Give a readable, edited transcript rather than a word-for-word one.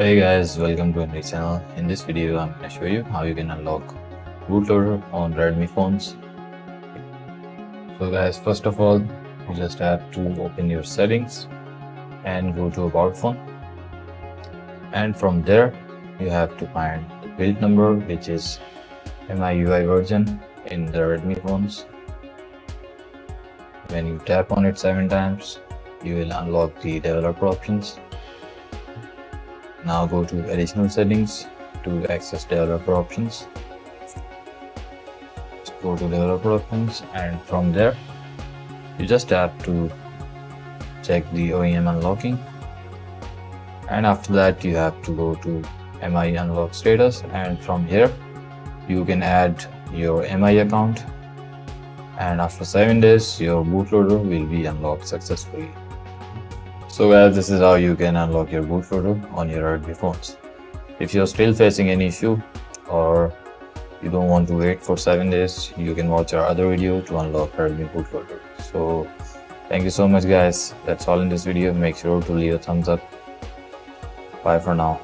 Hey guys, welcome to a new channel. In this video, I'm going to show you how you can unlock bootloader on Redmi phones. So guys, first of all, you just have to open your settings and go to about phone. And from there, you have to find the build number, which is MIUI version in the Redmi phones. When you tap on it 7 times, you will unlock the developer options. Now go to additional settings to access developer options. Just go to developer options, and from there you just have to check the OEM unlocking, and after that you have to go to MI unlock status, and from here you can add your MI account, and after 7 days your bootloader will be unlocked successfully. So guys, this is how you can unlock your bootloader on your Redmi phones. If you're still facing any issue or you don't want to wait for 7 days, you can watch our other video to unlock Redmi bootloader. So thank you so much guys. That's all in this video. Make sure to leave a thumbs up. Bye for now.